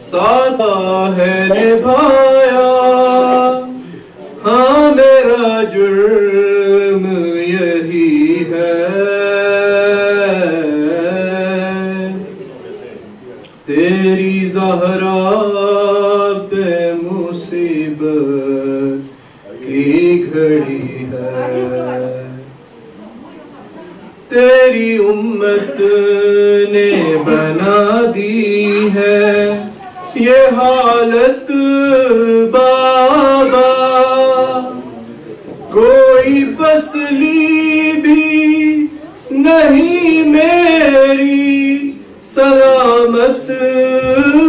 سادہ ہے نبھایا، ہاں میرا جرم یہی ہے، تیری زہرا پہ مصیبت کی گھڑی ہے، تیری امت نے بنا دی ہے یہ حالت بابا، کوئی پسلی بھی نہیں میری سلامت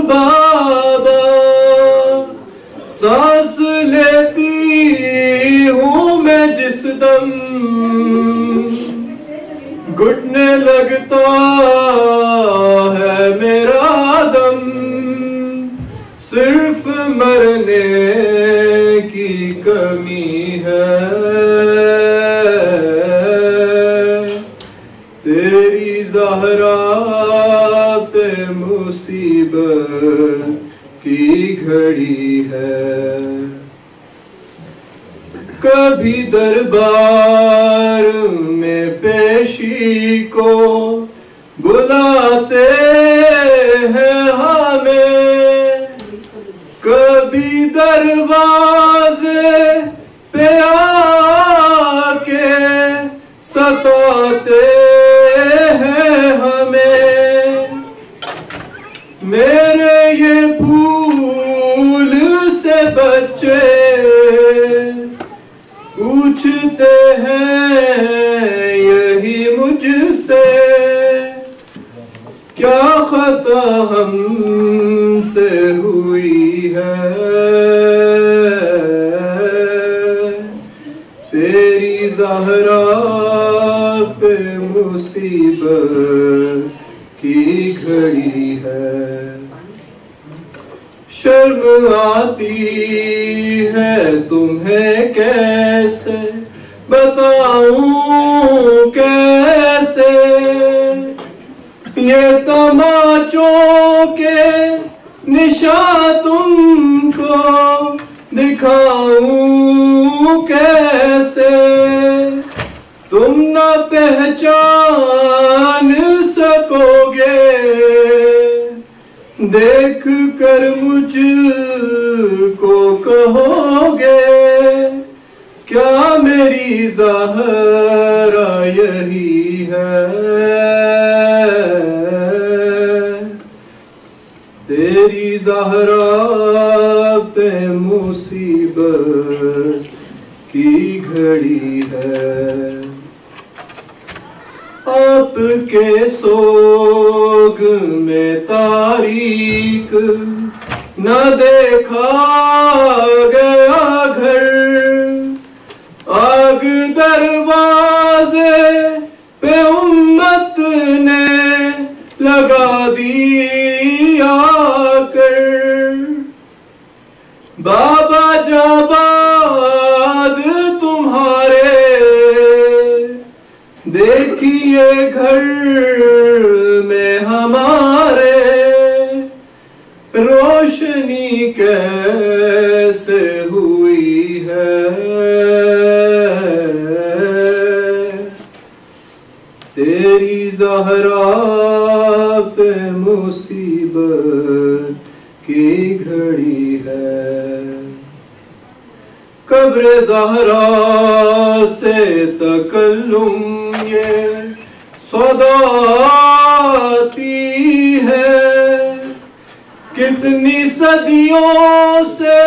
بابا، سانس لیتی ہوں میں جس دم گھٹنے لگتا ہے میرا دم، صرف مرنے کی کمی ہے، تیری زہرا پہ مصیبت کی گھڑی ہے، کبھی دربار میں پیشی کو بلاتے ہیں ہمیں، کبھی دروازے پہ آ کے ستاتے ہیں ہمیں، میرے یہ پھول سے بچے پوچھتے ہیں یہی مجھ سے، کیا خطا ہم سے ہوئی ہے، تیری زہرا پہ مصیبت کی گھڑی ہے، شرم آتی ہے تمہیں کیسے بتاؤں کیسے، یہ تماچوں کے نشاں تم کو دکھاؤں کیسے، تم نہ پہچان سکو گے دیکھ کر مجھ کو کہو گے، کیا میری زہرا یہی ہے، تیری زہرا پہ مصیبت کی گھڑی ہے، آپ کے سوگ میں تاریک نہ دیکھا گیا گھر، آگ دروازے پہ امت نے لگا دی آ کر، بابا جاباد تمہارے دیکھیے گھر میں ہمارے روشنی کیسے ہوئی ہے، تیری زہرا پہ مصیبت کی گھڑی ہے، قبر زہرا سے تکلم یہ صدا آتی ہے، کتنی صدیوں سے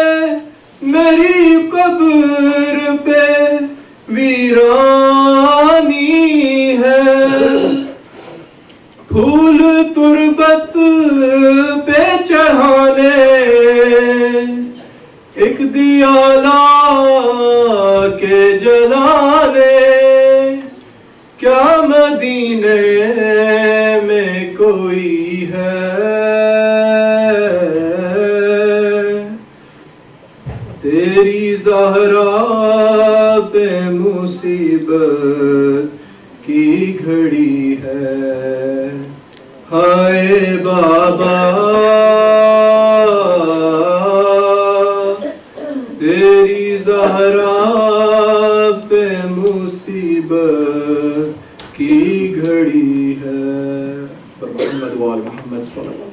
میری قبر پہ ویرانی ہے، پھول تربت پہ چڑھانے ایک دیا لا کے جلانے، کیا مدینے میں کوئی ہے، تیری زہرا پہ مصیبت کی گھڑی ہے، ہائے بابا تیری زہرا پہ مصیبت کی گھڑی ہے. پر محمد وآل محمد صلی اللہ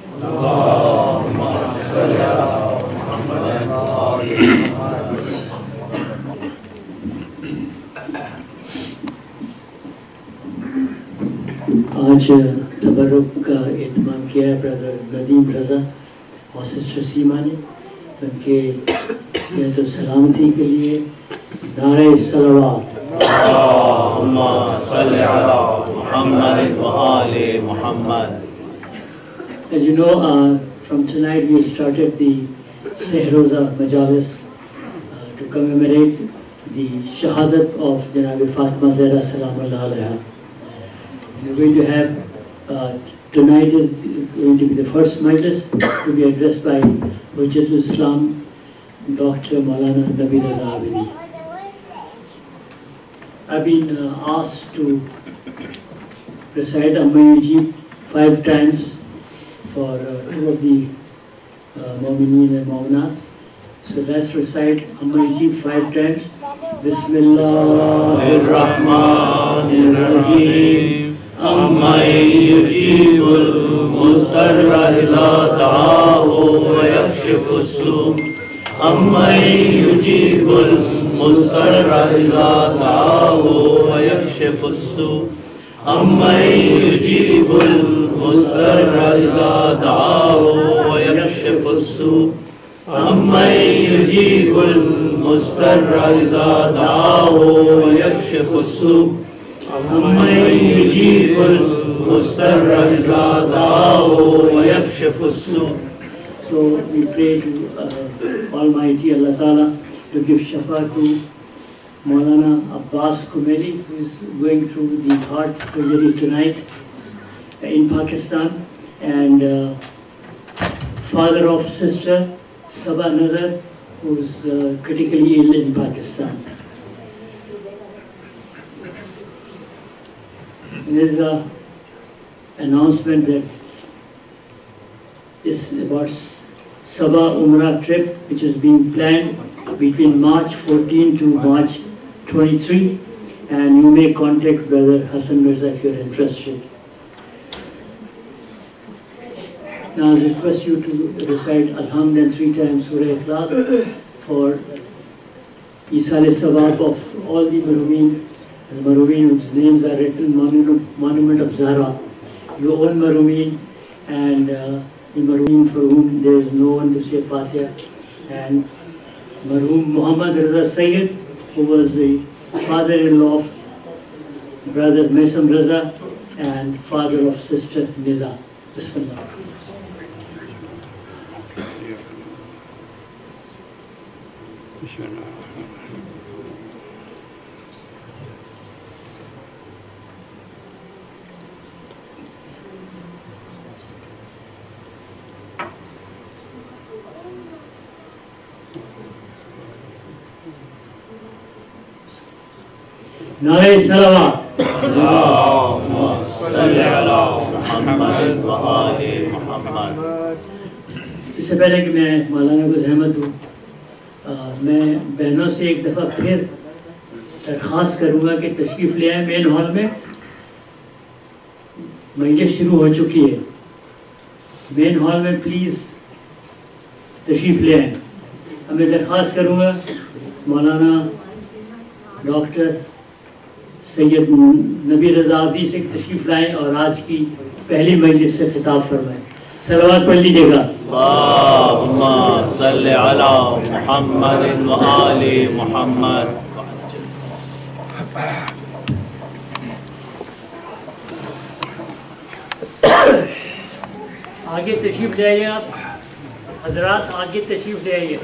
آج تبرک کا اہتمام کیا ہے برادر ندیم رضا اور سسٹر سیما نے. تو ان کے صحت و سلامتی کے لیے نعرہ صلوات. اللہم صلی علی محمد و آل محمد. As you know, from tonight we started the Sehroza Majalis to commemorate the Shahadat of Janab Fatima Zahra Salamullah Alaiha. We're going to have, tonight is going to be the first majlis to be addressed by Hujjatul Islam, Dr. Maulana Nabi Raza Abidi. I've been asked to recite Amma Yujib 5 times for 2 of the Mu'mineen and Mu'minat. So let's recite Amma Yujib 5 times. Bismillahirrahmanirrahim. أَمَّنْ يُجِيبُ الْمُضْطَرَّ إِذَا دَعَاهُ وَيَكْشِفُ السُّوءَ أَمَّنْ يُجِيبُ الْمُضْطَرَّ إِذَا دَعَاهُ وَيَكْشِفُ السُّوءَ أَمَّنْ يُجِيبُ الْمُضْطَرَّ إِذَا دَعَاهُ وَيَكْشِفُ السُّوءَ أَمَّنْ يُجِيبُ الْمُضْطَرَّ إِذَا دَعَاهُ وَيَكْشِفُ السُّوءَ أَمَّنْ يُجِيبُ الْمُضْطَرَّ إِذَا دَعَاهُ وَيَكْشِفُ السُّوءَ. So we pray to Almighty Allah Ta'ala to give Shafa to Maulana Abbas Kumeri, who is going through the heart surgery tonight in Pakistan, and father of sister Sabah Nazar, who is critically ill in Pakistan. There's the announcement that is about Sabah Umrah trip, which is being planned between March 14 to March 23, and you may contact Brother Hassan Mirza if you're interested. Now I request you to recite Alhamdulillah 3 times Surah Ikhlas for Isal Sawab of all the Marumeen. The Marumeen whose names are written Monument of Zahra, your own Marumeen, and the Marumeen for whom there is no one to say Fatiha, and Marhum Muhammad Raza Sayyid, who was the father-in-law of Brother Mesam Raza and father of Sister Nida. Bismillah. نعرہ صلوات. اللہم صلی علی محمد و آل محمد. اس سے پہلے کہ میں مولانا کو زحمت دوں، میں بہنوں سے ایک دفعہ پھر درخواست کروں گا کہ تشریف لے آئیں. مین ہال میں مجلس شروع ہو چکی ہے. مین ہال میں پلیز تشریف لے آئیں. اب میں درخواست کروں گا مولانا ڈاکٹر سید نبی رضا عابدی سے تشریف لائیں اور آج کی پہلی مجلس سے خطاب فرمائیں. صلوات پڑھ لیجیے گا. اللہم صلی علی محمد و آل محمد. آگے تشریف لے آئیے. آپ حضرات آگے تشریف لے آئیے.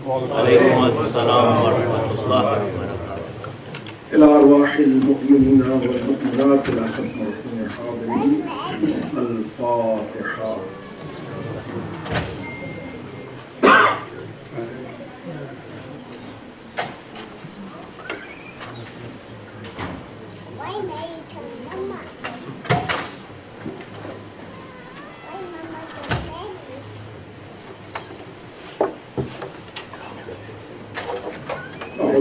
وعلیکم السلام ورحمۃ اللہ وبرکاتہ. إلى أرواح المؤمنين والمؤمنات الحاضرين الفاتحة.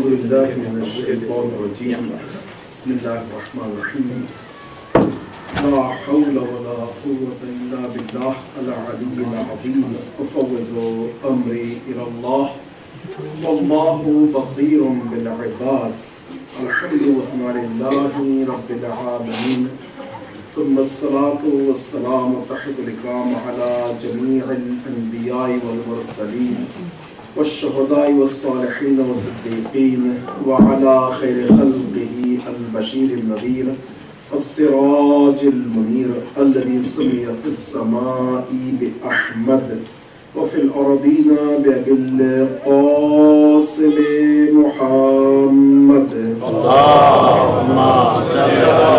أعوذ بالله من الشيطان الرجيم بسم الله الرحمن الرحيم لا حول ولا قوة إلا بالله العلي العظيم أفوض أمري إلى الله والله بصير بالعباد الحمد لله رب العالمين ثم الصلاة والسلام تحت الإكرام على جميع الأنبياء والمرسلين والشهداء والصالحين والصديقين وعلى خير خلقه البشير النذير السراج المنير الذي سمي في السماء بأحمد وفي الأرضين بأبي القاسم محمد اللهم صل على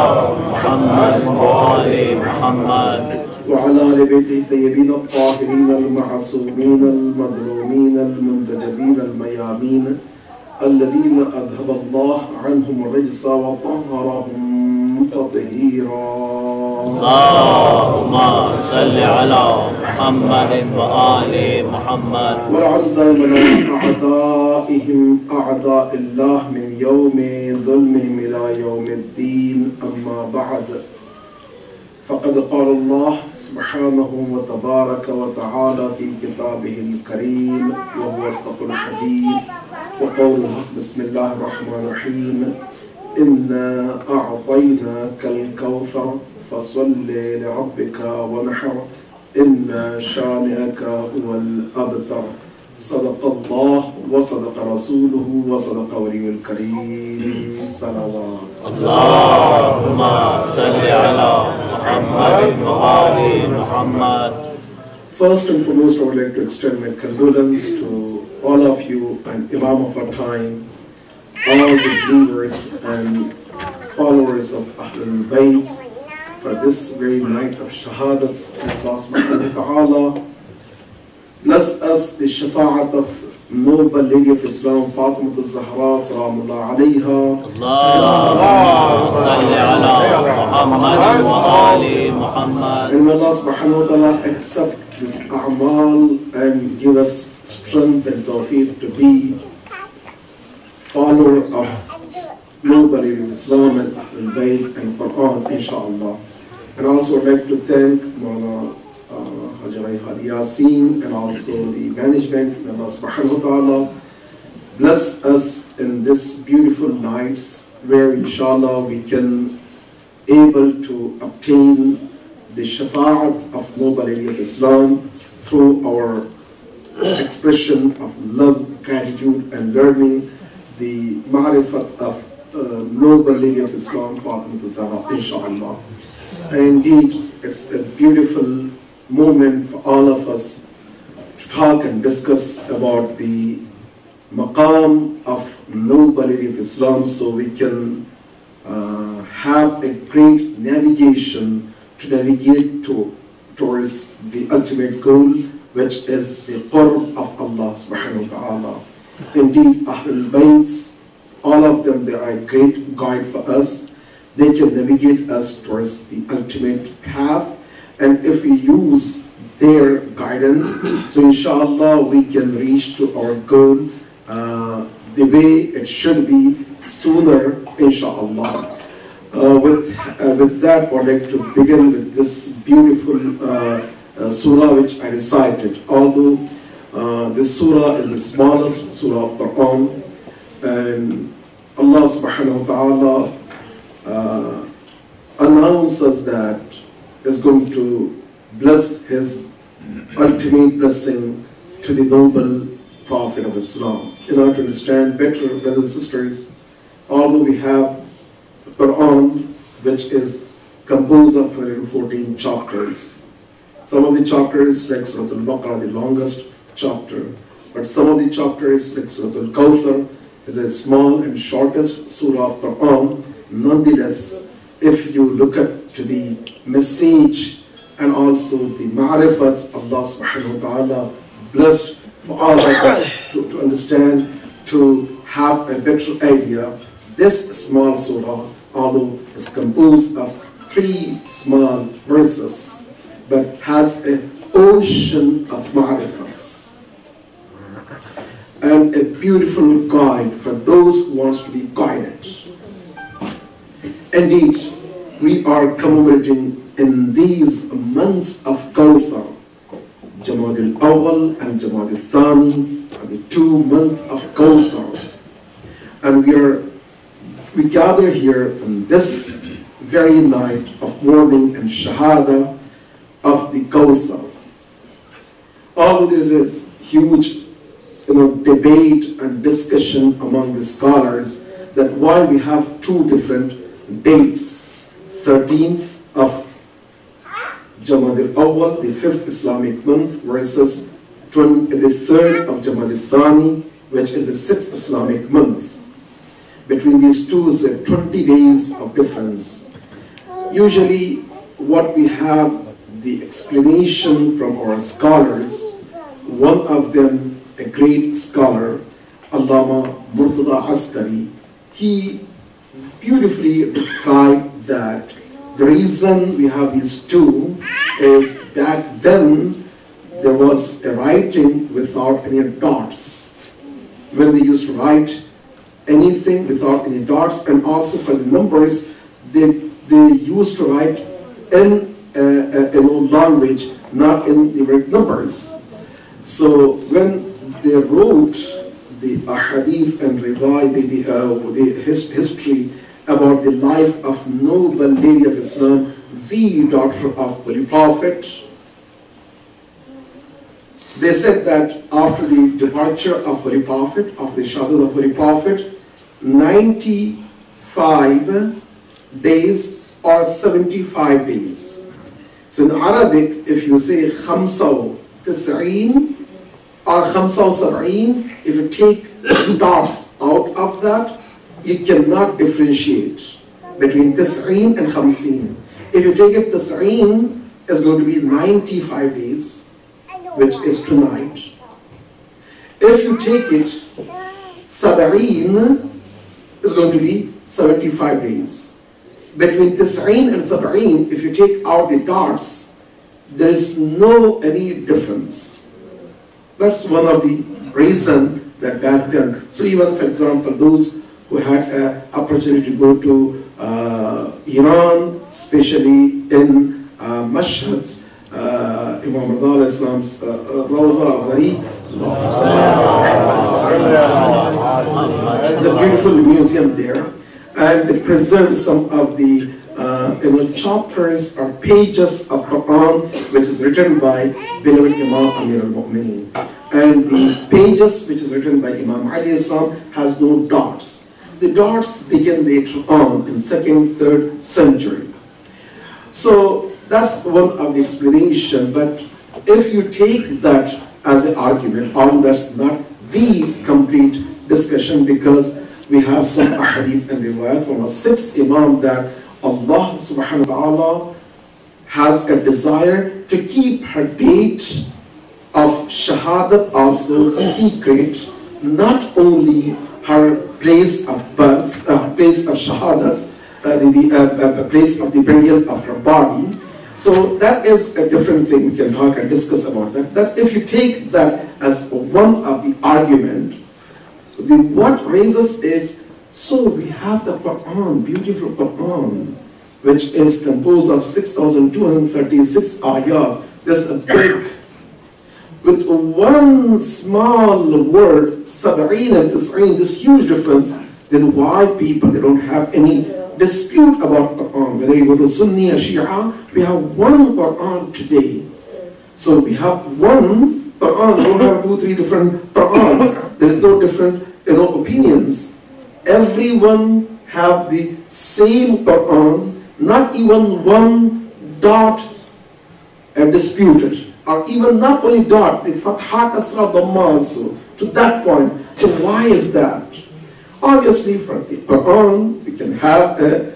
محمد وآل محمد وعلى آل بيته الطيبين الطاهرين المعصومين المظلومين المنتجبين الميامين الذين أذهب الله عنهم الرجس وطهرهم تطهيرا. اللهم صل على محمد وآل محمد. ولعن دائما أعدائهم أعداء الله من يوم ظلمهم إلى يوم الدين. أما بعد فقد قال الله سبحانه وتبارك وتعالى في كتابه الكريم وهو أصدق الحديث وقوله بسم الله الرحمن الرحيم إنا أعطيناك الكوثر فصل لربك ونحر إن شانئك هو الأبتر. صدق الله وصدق رسوله وصدق ولي الكريم. صلوات. اللهم صل على محمد وآل محمد. First and foremost, I would like to extend my condolence to all of you and Imam of our time, all the believers and followers of Ahlul Bayt, for this very night of Shahadats. Allah subhanahu wa ta'ala bless us the shafa'at of noble lady of Islam, Fatima Zahra, salamullah alayha. اللهم صل على محمد وآل محمد. And may Allah subhanahu wa ta'ala accept this a'mal and give us strength and tawfiq to be follower of noble lady of Islam and Ahlul Bayt and Quran, inshallah. And also I'd like to thank Yasin and also the management. May Allah subhanahu wa ta'ala bless us in this beautiful nights where inshallah we can able to obtain the shafa'at of noble lady of Islam through our expression of love, gratitude and learning the ma'rifat of noble lady of Islam, Fatima Zahra, inshallah. And indeed it's a beautiful moment for all of us to talk and discuss about the maqam of noble lady of Islam, so we can have a great navigation to navigate towards the ultimate goal, which is the qurb of Allah subhanahu wa ta'ala. Indeed, Ahlul Bayts, all of them, they are a great guide for us. They can navigate us towards the ultimate path. And if we use their guidance, so inshallah we can reach to our goal the way it should be sooner, inshallah. With that, I would like to begin with this beautiful surah which I recited. Although this surah is the smallest surah of Quran, and Allah subhanahu wa ta'ala announces that is going to bless his ultimate blessing to the noble Prophet of Islam. In order to understand better, brothers and sisters, although we have the Quran, which is composed of 114 chapters, some of the chapters like Surah Al-Baqarah, the longest chapter, but some of the chapters like Surah Al-Kawthar is a small and shortest surah of Quran. Nonetheless, if you look at to the message and also the ma'rifat, Allah subhanahu wa ta'ala blessed for all of us to understand, to have a better idea. This small surah, although is composed of 3 small verses, but has an ocean of ma'rifats and a beautiful guide for those who wants to be guided. Indeed, we are commemorating in these months of Kawthar, Jamad al-Awwal and Jamad al-Thani, the 2 months of Kawthar. And we gather here on this very night of mourning and Shahada of the Kawthar. Although there is a huge debate and discussion among the scholars that why we have 2 different dates, 13th of Jamad al-Awwal, the 5th Islamic month, versus the 3rd of Jamad al-Thani, which is the 6th Islamic month. Between these two is 20 days of difference. Usually what we have, the explanation from our scholars, one of them, a great scholar, Allama Murtada Askari, he beautifully described that the reason we have these 2 is back then there was a writing without any dots. When they used to write anything without any dots, and also for the numbers, they used to write in a language, not in numeric numbers. So when they wrote the ahadith and the history about the life of noble lady of Islam, the daughter of Holy Prophet, they said that after the departure of Holy Prophet, of the Shahadat of Holy Prophet, 95 days or 75 days. So in Arabic, if you say خمسة وتسعين or خمسة وسبعين, if you take dots out of that, you cannot differentiate between تسعين and خمسين. If you take it تسعين, it's going to be 95 days, which is tonight. If you take it سبعين, it's going to be 75 days. Between Tis'een and Sab'een, if you take out the dots, there is no any difference. That's one of the reasons that back then. So even, for example, those who had an opportunity to go to Iran, especially in Mashhad, Imam Rida Islam's Rawza al-Zari. It's a beautiful museum there. And they preserve some of the chapters or pages of Quran which is written by beloved Imam Amir al-Mu'mineen. And the pages which is written by Imam Ali Islam has no dots. The dots begin later on in 2nd, 3rd century. So that's one of the explanation. But if you take that as an argument, although that's not the complete discussion, because we have some ahadith and riwayat from a 6th Imam that Allah subhanahu wa ta'ala has a desire to keep her date of shahadat also secret, not only her place of birth, place of shahadat, the place of the burial of her body. So that is a different thing. We can talk and discuss about that. That if you take that as one of the argument, what raises is, so we have the Quran, beautiful Quran, which is composed of 6,236 ayat. There's a big, with one small word, sab'een and tis'een, this huge difference, then why people, they don't have any dispute about Quran. Whether you go to Sunni or Shia, we have one Quran today. So we have one Quran, we don't have 2, 3 different Qurans. There's no different opinions. Everyone have the same Quran, not even one dot disputed, or even not only dot, the Fatha, Kasra, Dhamma also, to that point. So why is that? Obviously for the Quran, we can have a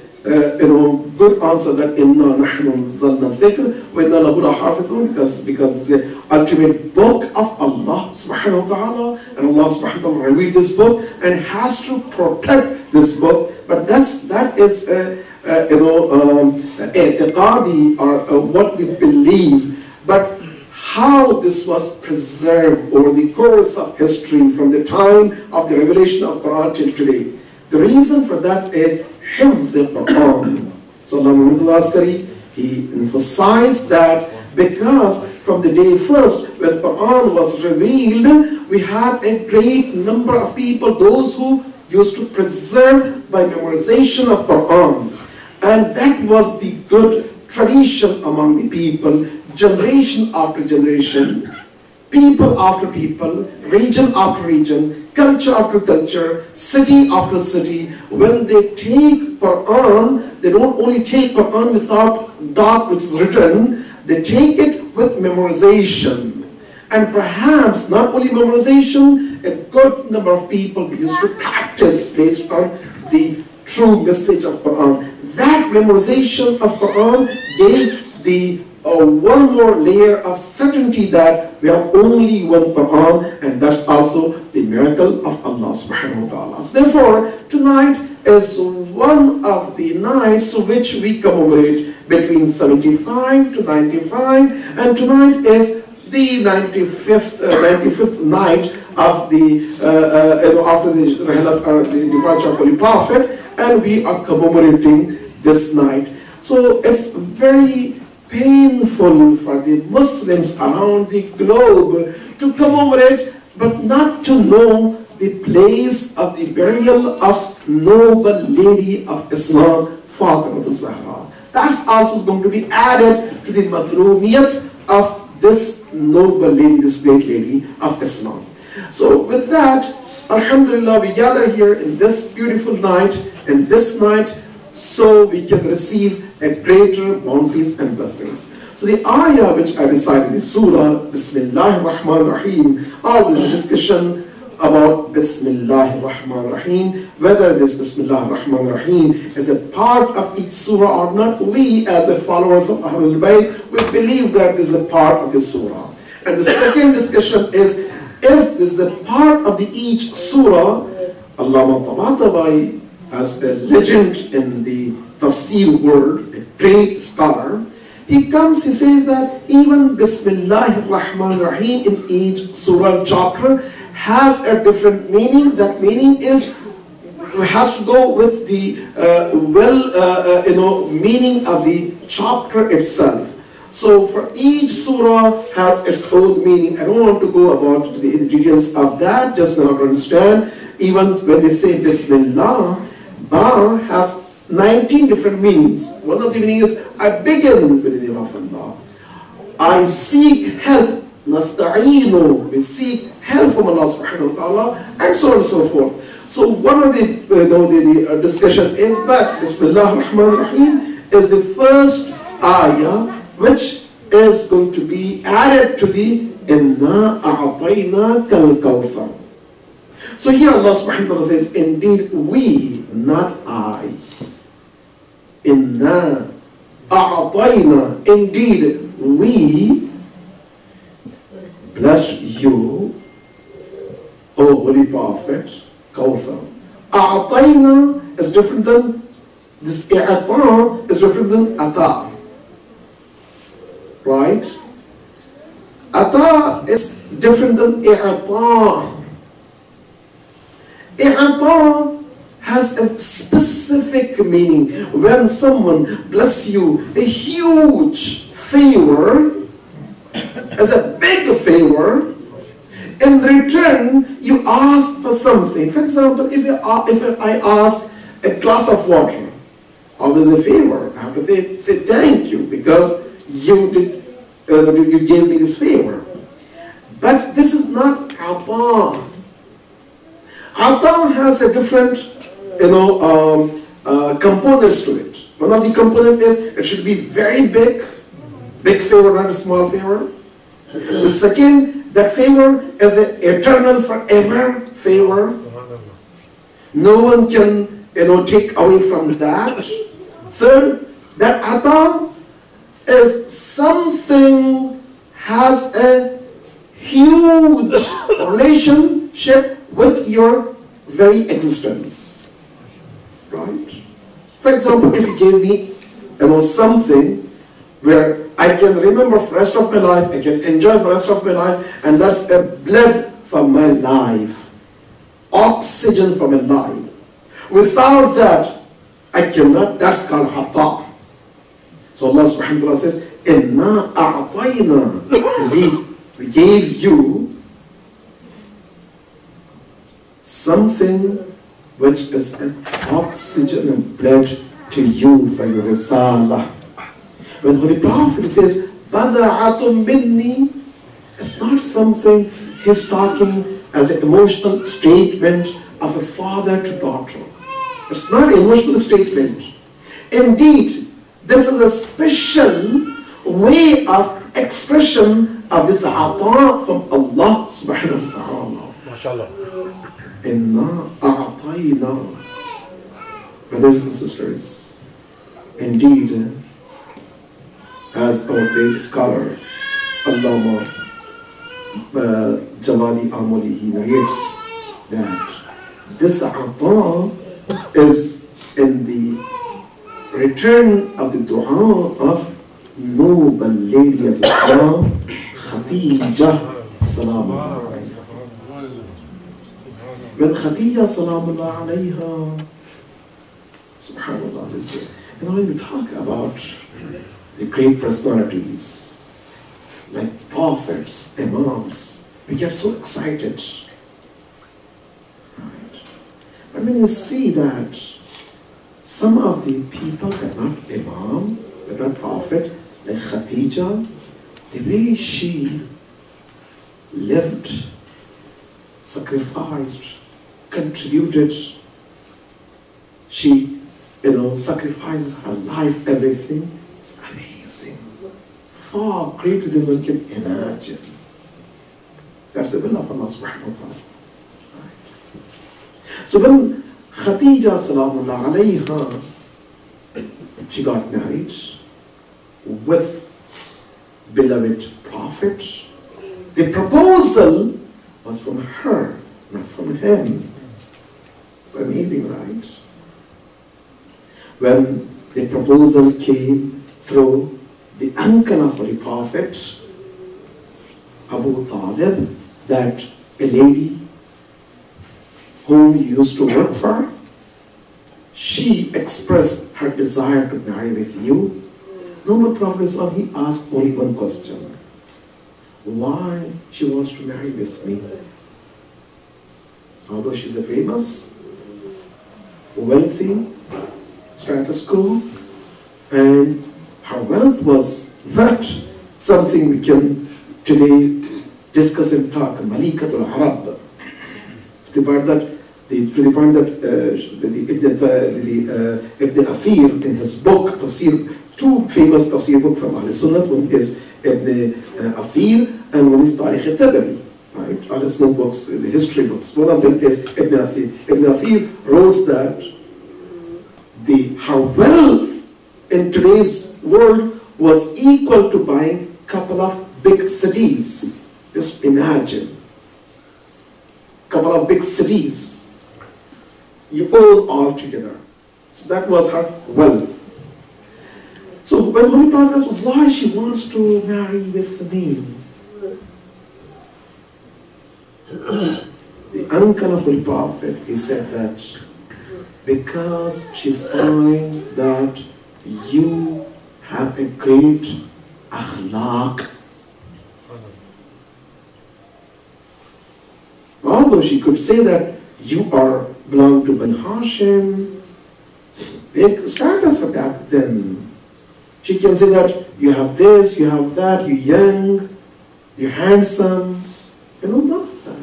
good answer that inna nahnu nazzalna dhikr wa inna lahu lahafidhun, because the ultimate book of Allah subhanahu wa ta'ala, and Allah subhanahu wa ta'ala revealed this book and has to protect this book. But that is i'tiqadi, or what we believe. But how this was preserved over the course of history from the time of the revelation of Quran till today. The reason for that is Hifz al-Quran. So Allah Muhammad Askari, he emphasized that because from the day first when Quran was revealed, we had a great number of people, those who used to preserve by memorization of Quran. And that was the good tradition among the people, generation after generation, people after people, region after region, culture after culture, city after city. When they take Quran, they don't only take Quran without dot which is written, they take it with memorization. And perhaps not only memorization, a good number of people used to practice based on the true message of Quran. That memorization of Quran gave the one more layer of certainty that we have only one Quran, and that's also the miracle of Allah subhanahu wa ta'ala. So therefore, tonight is one of the nights which we commemorate between 75 to 95, and tonight is the 95th night of the after the departure of Holy Prophet, and we are commemorating this night. So it's very painful for the Muslims around the globe to commemorate, but not to know the place of the burial of noble lady of Islam, Fatima Zahra. That's also going to be added to the Mathrumiyat of this noble lady, this great lady of Islam. So with that, Alhamdulillah, we gather here in this beautiful night, in this night, so we can receive a greater bounties and blessings. So the ayah which I recited, the surah, Bismillahir Rahmanir Rahim, all this discussion about Bismillahir Rahmanir Rahim, whether this Bismillahir Rahmanir Rahim is a part of each surah or not. We as a followers of Ahlul Bayt, we believe that this is a part of the surah. And the second discussion is, if this is a part of each surah, Allama Tabatabai, as a legend in the tafsir world, a great scholar, he says that even Bismillahir Rahmanir Rahim in each surah chapter has a different meaning. That meaning has to go with the meaning of the chapter itself. So for each surah has its own meaning. I don't want to go about the details of that, just now to understand. Even when we say Bismillah, Ba has 19 different meanings. One of the meanings is, I begin with the name of Allah. I seek help, nasta'inu, we seek help from Allah subhanahu wa ta'ala, and so on and so forth. So one of the discussion is, but Bismillah ar-Rahman ar-Rahim is the first ayah which is going to be added to the Inna a'atayna kal kawthar. So here Allah subhanahu wa ta'ala says, indeed we, not I. Inna a'atayna, indeed we blessed you, O Holy Prophet, Kawthar. A'atayna is different than, this i'ata is different than ata. Right? Ata is different than i'ata. I'ata has a specific meaning. When someone bless you a huge favor, as a big favor, in return you ask for something. For example, if I ask a glass of water, always a favor, I have to say thank you because you gave me this favor. But this is not ata. Ata has a different, components to it. One of the components is it should be very big favor, not a small favor. The second, that favor is an eternal, forever favor. No one can, take away from that. Third, that ata is something has a huge relationship with your very existence, right? For example, if you gave me, something where I can remember for the rest of my life, I can enjoy for the rest of my life, and that's a blood for my life, oxygen for my life. Without that, I cannot, that's called hata. So Allah subhanahu wa ta'ala says, Inna a'tayna. Indeed, we gave you something which is an oxygen and blood to you for your risala. When Holy Prophet says, Bada'atum minni, it's not something he's talking as an emotional statement of a father to daughter. It's not an emotional statement. Indeed, this is a special way of expression of this ata from Allah subhanahu wa ta'ala. MashaAllah. Inna a'tayna. Brothers and sisters, indeed, as our great scholar, Allama Jamali Amoli, he narrates that this ata is in the return of the dua of noble lady of Islam, Khadija Salamullah alayha. When Khadija Salamullah alayha, subhanallah, when we talk about the great personalities like prophets, imams, we get so excited. Right? But when you see that some of the people that are not imam, that are not prophet, like Khadija, the way she lived, sacrificed, contributed, she, sacrifices her life, everything, it's amazing. Far greater than one can imagine. That's the will of Allah subhanahu wa ta'ala. So when Khadija salamullah alayha, she got married with beloved Prophet, the proposal was from her, not from him. It's amazing, right? When the proposal came through the uncle of the Prophet, Abu Talib, that a lady whom he used to work for, she expressed her desire to marry with you. Noble Prophet Islam, he asked only one question: why she wants to marry with me? Although she's a famous, wealthy, status quo, and her wealth was not something we can today discuss and talk. Malikatul Arab. To the point that Ibn Athir in his book, Tafsir, two famous Tafsir books from Ahl Sunnah, one is Ibn Athir and one is Tariq al-Tabari, right? Ahl Sunnah books, the history books. One of them is Ibn Athir. Ibn Athir wrote that her wealth in today's world was equal to buying a couple of big cities. Just imagine. Couple of big cities. You own all together. So that was her wealth. So when Holy Prophet asked why she wants to marry with me, the uncle of Holy Prophet, he said that because she finds that you have a great akhlaq. Although she could say that you belong to Bani Hashim, it's a big status back then. She can say that you have this, you have that, you're young, you're handsome. None of that.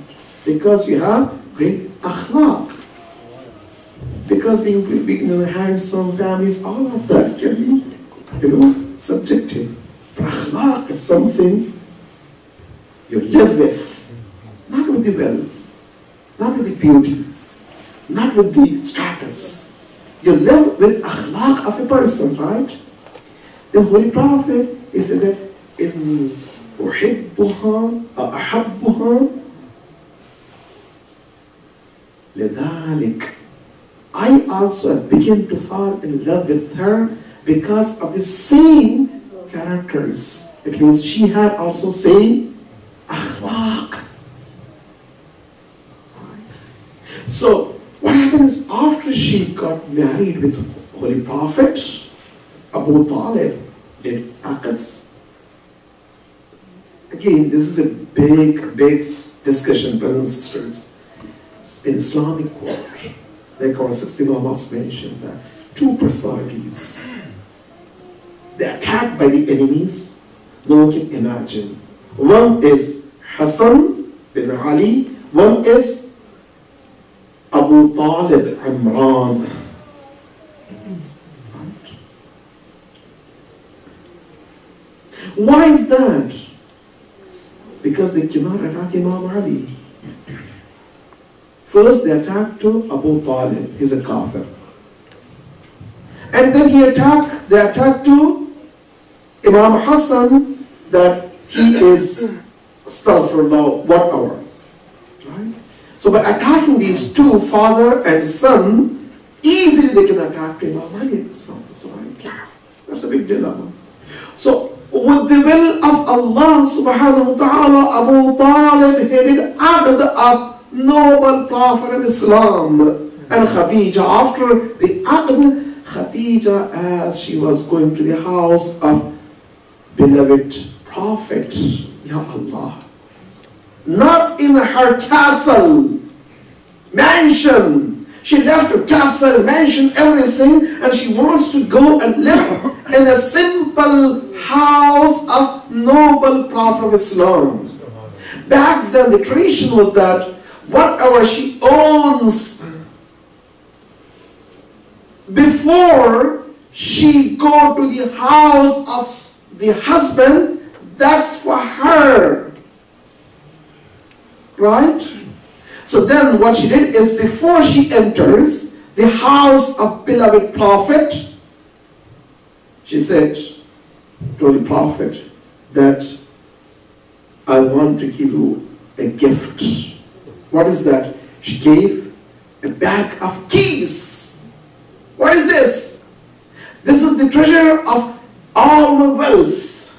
Because you have great akhlaq. Because being handsome families, all of that can be, subjective. But akhlaq is something you live with. Not with the wealth, not with the beauties, not with the status. You live with akhlaq of a person, right? The Holy Prophet, he said that, إِنِّي أُحِبُّهَا أَحَبُّهَا لِذَلِكَ. I also begin to fall in love with her because of the same characters. It means she had also same akhlaq. So what happens after she got married with Holy Prophet? Abu Talib did aqds. Again, this is a big discussion, brothers and sisters. In Islamic world, like our 60 Imams mentioned, that two personalities, they're attacked by the enemies. No one can imagine. One is Hassan bin Ali, one is Abu Talib Imran. Why is that? Because they cannot attack Imam Ali. First they attacked to Abu Talib, he's a kafir. And then they attacked to Imam Hassan, that he is astaghfirullah, whatever. Right? So by attacking these two, father and son, easily they can attack to Imam Ali in Islam. That's right. That's a big dilemma. So with the will of Allah subhanahu wa ta'ala, Abu Talib headed aqd of noble Prophet of Islam and Khadija. After the aqd, Khadija, as she was going to the house of beloved Prophet, Ya Allah, not in her castle, mansion. She left her castle, mansion, everything, and she wants to go and live in a simple house of noble Prophet of Islam. Back then the tradition was that whatever she owns, before she go to the house of the husband, that's for her. Right? So then what she did is, before she enters the house of beloved Prophet, she said to the Prophet that I want to give you a gift. What is that? She gave a bag of keys. What is this? This is the treasure of all the wealth.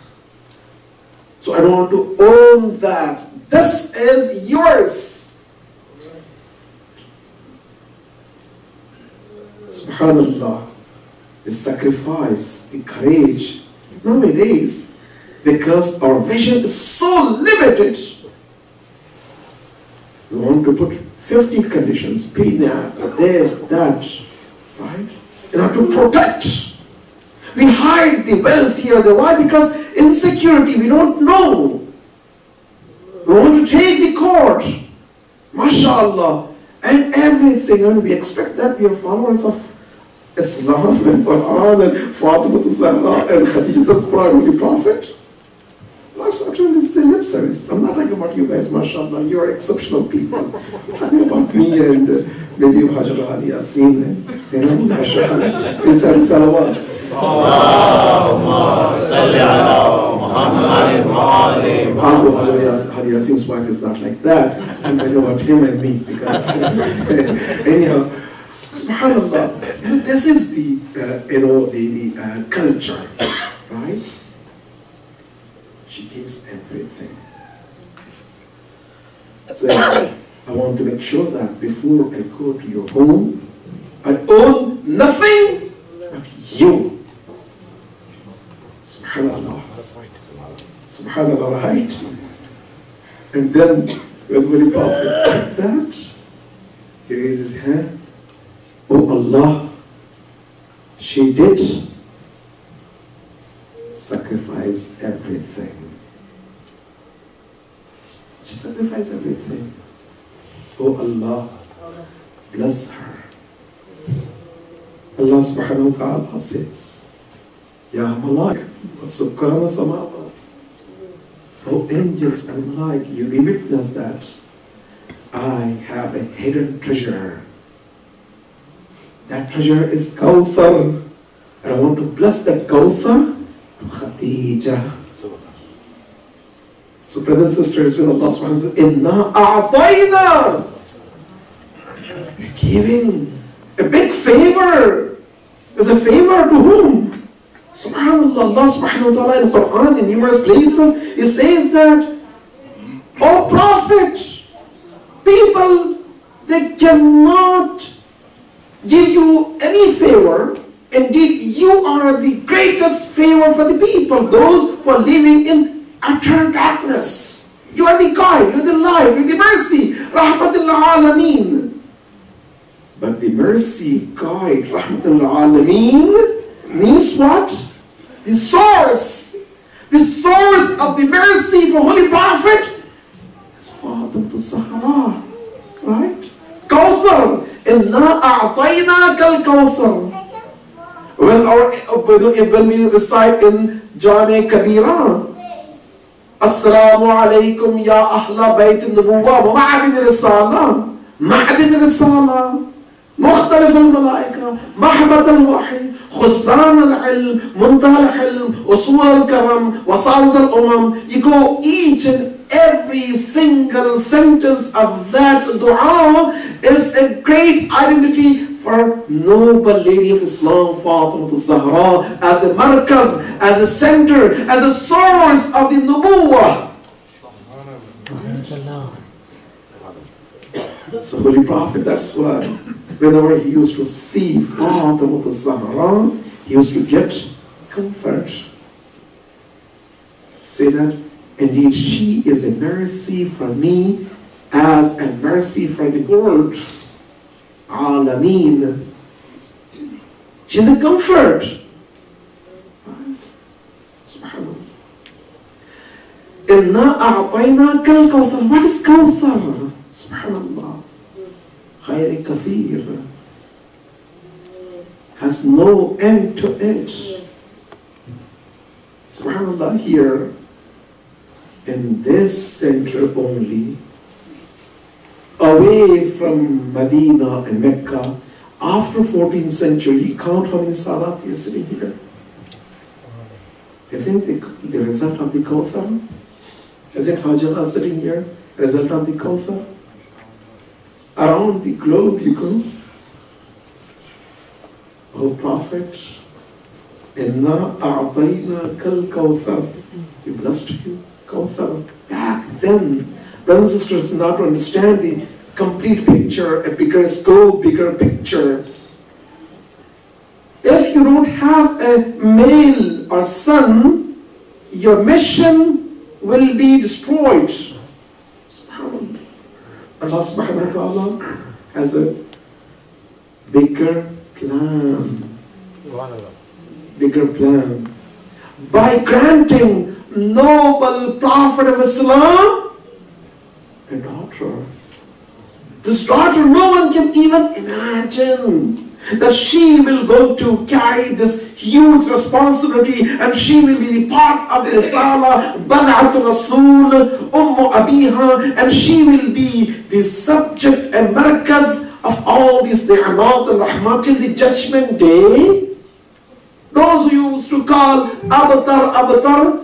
So I don't want to own that. This is yours. Subhanallah, the sacrifice, the courage. Nowadays, because our vision is so limited, we want to put 50 conditions, pay that, this, that, right? In order to protect. We hide the wealth here. Why? Because insecurity, we don't know. We want to take the court, mashallah, and everything, and we expect that we are followers of Islam and Quran and Fatima Zahra and Khadija al-Quran, Holy Prophet. Sometimes this is a lip service. I'm not talking about you guys, mashallah. You are exceptional people. I'm talking about me and maybe you Hajar Hadi Yasin and mashallah. Inside salawats. Allahumma salli ala Muhammad wa ali Muhammad. Although Hajar Hadi Yasin's wife is not like that, I'm talking about him and me, because anyhow, subhanallah, this is the culture, right? She gives everything. So I want to make sure that before I go to your home, I own nothing but you. Subhanallah. Subhanallah, right? And then when the Prophet did that, he raised his hand. Oh Allah, she did sacrifice everything. She sacrificed everything. Oh Allah, bless her. Allah subhanahu wa ta'ala says, Ya malaikati wa sukkana samawat. Oh angels and malaik, you be witness that I have a hidden treasure. That treasure is Kawthar. And I want to bless that Kawthar to Khadija. So brothers and sisters, when Allah subhanahu wa ta'ala says, Inna a'tayna, giving a big favor. Is a favor to whom? Subhanallah, Allah subhanahu wa ta'ala in Quran in numerous places, He says that, O Prophet, people, they cannot give you any favor. Indeed, you are the greatest favor for the people, those who are living in utter darkness. You are the guide, you are the light, you are the mercy, Rahmatul Alameen. But the mercy, guide, Rahmatul Alameen means what? The source of the mercy for Holy Prophet is Fatima Zahra, right? Kawthar, inna a'tainaka al-Kawthar. When we recite in Jami Kabira, Assalamu alaikum ya ahla bayt al-nubuwa wa ma'adin risala, مختلف الملائكة، محبة الوحي، خزان العلم، منتهى الحلم، أصول الكرم، وسادة الأمم. You go each and every single sentence of that dua is a great identity for noble lady of Islam, Fatima Zahra, as a markaz, as a center, as a source of the nubuwah. So Holy Prophet, that's why whenever he used to see Fatima Zahra, he used to get comfort. Say that, indeed, she is a mercy for me as a mercy for the world. Alameen. She's a comfort. Subhanallah. Inna a'tainaka al-Kawthar. What is Kawthar? Subhanallah. Khayr kathir. Has no end to it. Subhanallah, here in this center only, away from Medina and Mecca, after 14th century, you count how many salat are sitting here. Isn't it the result of the Kawthar? Isn't Hajjala sitting here, result of the Kawthar? Around the globe you go. O Prophet, Inna a'tayna kal Kawthar. We blessed you, Kawthar. Back then, brothers and sisters, now to understand the complete picture, a bigger scope, bigger picture. If you don't have a male or son, your mission will be destroyed. Allah subhanahu wa ta'ala has a bigger plan. Bigger plan. By granting noble Prophet of Islam a daughter. This daughter, no one can even imagine that she will go to carry this huge responsibility, and she will be the part of the Risala, Bad'atul Rasul, Ummu Abiha, and she will be the subject and markaz of all these ni'mat and rahmat till the judgment day. Those who used to call Abtar,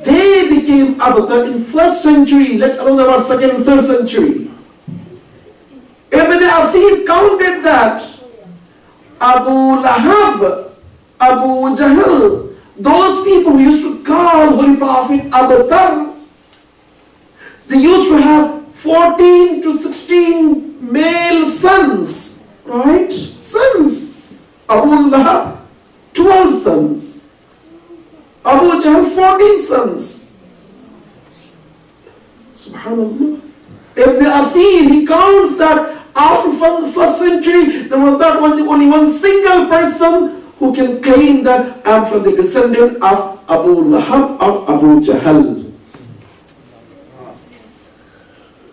they became Abtar in 1st century, let alone about 2nd and 3rd century. Ibn Athir counted that Abu Lahab, Abu Jahl, those people who used to call Holy Prophet Abtar, they used to have 14 to 16 male sons, right? Sons. Abu Lahab, 12 sons. Abu Jahl, 14 sons. Subhanallah. Ibn Athir, he counts that after the 1st century, there was not only one single person who can claim that I'm from the descendant of Abu Lahab or Abu Jahl.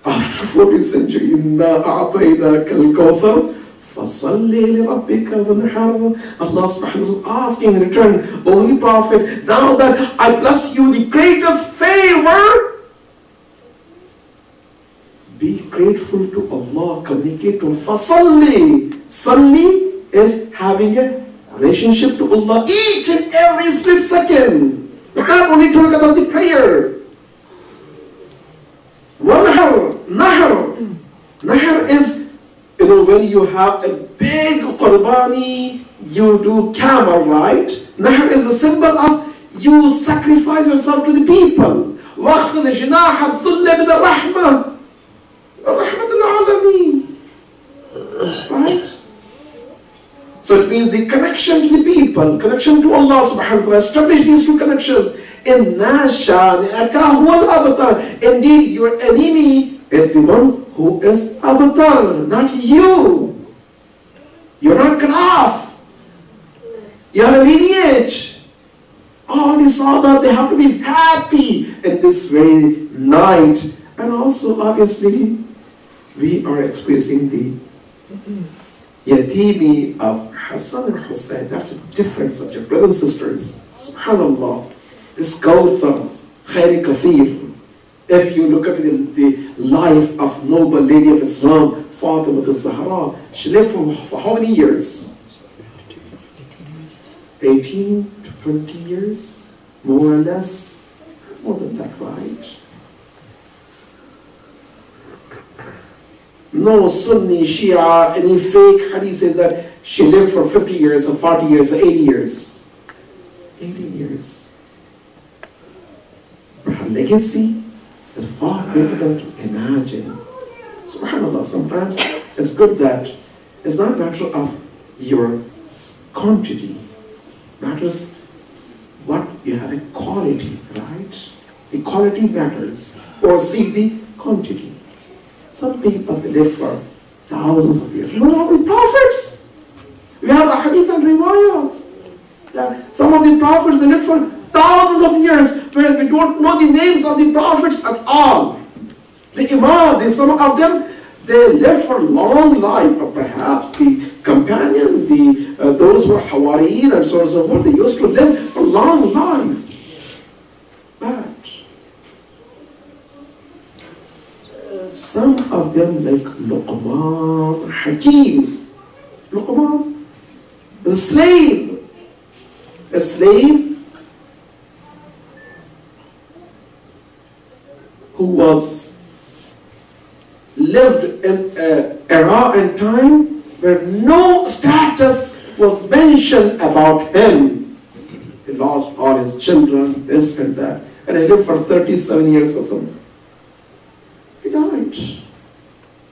After 14th century, Inna a'tainaka al-Kawthar fasalli li rabbika wanhar. Allah subhanahu wa ta'ala is asking in return, O Holy Prophet, now that I bless you the greatest favor, be grateful to Allah, communicate to Fasalli. Salli is having a relationship to Allah each and every split second. It's not only talking about the prayer. Nahr is, when you have a big qurbani, you do camel, right? Nahr is a symbol of you sacrifice yourself to the people. وَاخْفِضْ جِنَاحَ الذُّلِّ مِنَ الرَّحْمَةِ رَحْمَةُ الْعَالَمِينَ. Right? So it means the connection to the people, connection to Allah subhanahu wa ta'ala. Establish these two connections. إِنَّا شَانِئَكَ هُوَ الْأَبْتَرُ. Indeed, your enemy is the one who is abtar, not you. You're not graph. You have a lineage. All the Sadat, they have to be happy in this very night. And also, obviously, we are expressing the Yatimi of Hassan and Hussein. That's a different subject. Brothers and sisters, subhanAllah, this Kawthar, Khairi Kathir. If you look at the life of noble lady of Islam, Fatima Zahra, she lived for how many years? 18 to 20 years, more or less. More than that, right? No Sunni, Shia, any fake hadith says that she lived for 50 years or 40 years or 80 years. 80 years. But her legacy is far greater than to imagine. SubhanAllah, sometimes it's good that it's not a matter of your quantity. Matters what you have a quality, right? The quality matters. Or see the quantity. Some people, they live for thousands of years. You know the prophets. We have a hadith and riwayat. That some of the prophets, they live for thousands of years, where we don't know the names of the prophets at all. The Imam, some of them, they lived for long life, or perhaps the companion, those who were Hawariyeen and so on and so forth, they used to live for long life. But some of them, like Luqman Hakim, Luqman is a slave. A slave who lived in an era and time where no status was mentioned about him. He lost all his children, this and that, and he lived for 37 years or something. He died.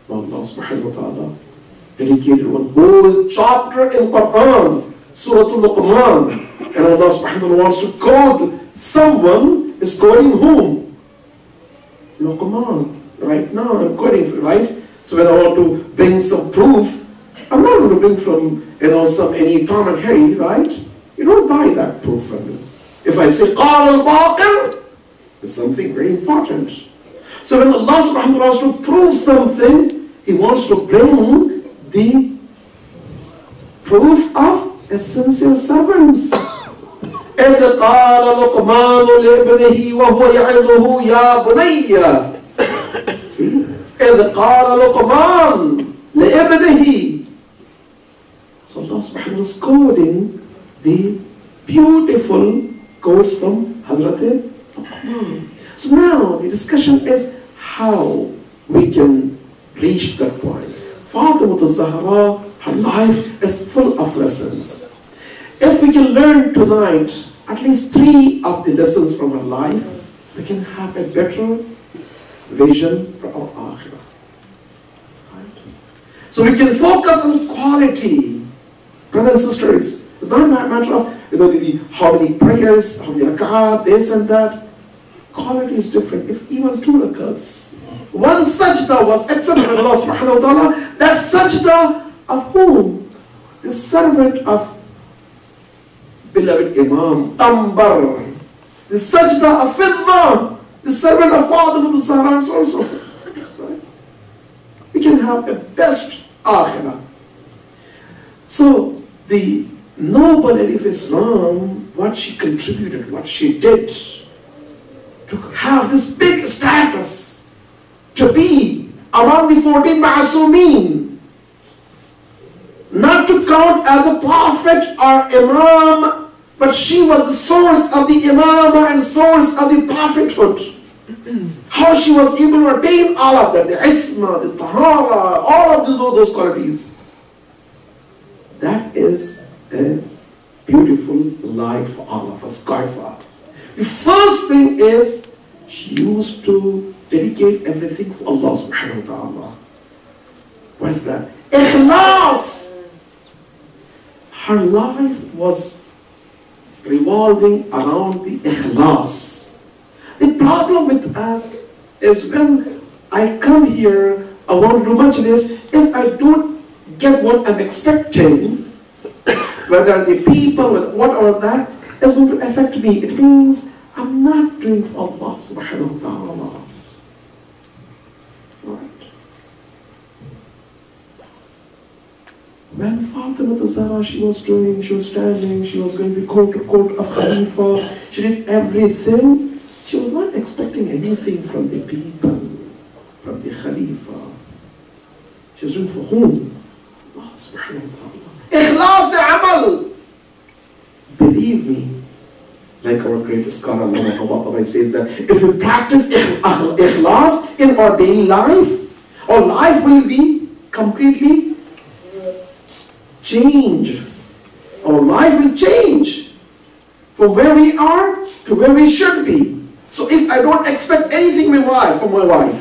Allah subhanahu wa ta'ala dedicated one whole chapter in Quran, Surah Al-Luqman, and Allah subhanahu wa ta'ala wants to code someone, is coding whom? Luqman. Right now I'm quoting, right? So when I want to bring some proof, I'm not going to bring from, any Tom and Harry, right? You don't buy that proof from me. If I say Qal al-Baqir, it's something very important. So when Allah subhanahu wa ta'ala wants to prove something, He wants to bring the proof of essential servants. إِذْ قَالَ لُقْمَانُ لِابْنِهِ وَهُوَ يَعِظُهُ يَا بُنَيَّ. See? إِذْ قَالَ لُقْمَانُ لِابْنِهِ. So Allah subhanahu wa ta'ala is quoting the beautiful quotes from Hazrat Luqman. So now the discussion is how we can reach that point. Fatima Zahra, her life is full of lessons. If we can learn tonight at least 3 of the lessons from her life, we can have a better vision for our akhirah. Right? So we can focus on quality. Brothers and sisters, it's not a matter of how many prayers, how many rak'at, this and that. Quality is different. If even 2 rak'ats, one sajda was accepted by Allah subhanahu wa ta'ala, that sajda of whom? The servant of beloved Imam Ambar, the sajda of Fidda, the servant of Fatima Zahra, and so on and so forth. Right? We can have a best akhirah. So the noble lady of Islam, what she contributed, what she did to have this big status, to be among the 14 Ma'asumeen, not to count as a prophet or imam, but she was the source of the imamah and source of the prophethood. How she was able to attain all of that, the isma, the tahara, all of those qualities. That is a beautiful light for all of us, guide for all. The first thing is, she used to dedicate everything for Allah subhanahu wa ta'ala. What is that? Ikhlas! Her life was revolving around the ikhlas. The problem with us is when I come here, I want to do majlis, if I don't get what I'm expecting, whether the people, whatever that, is going to affect me. It means I'm not doing for Allah subhanahu wa ta'ala. Right. When Fatima Zahra, she was standing, she was going to court of Khalifa, she did everything. She was not expecting anything from the people, from the Khalifa. She was doing for whom? Allah subhanahu wa ta'ala. Ikhlas amal. Believe me, like our great scholar Allah says that if we practice ikhlas in our daily life, our life will be completely changed. Our life will change from where we are to where we should be. So if I don't expect anything from my wife,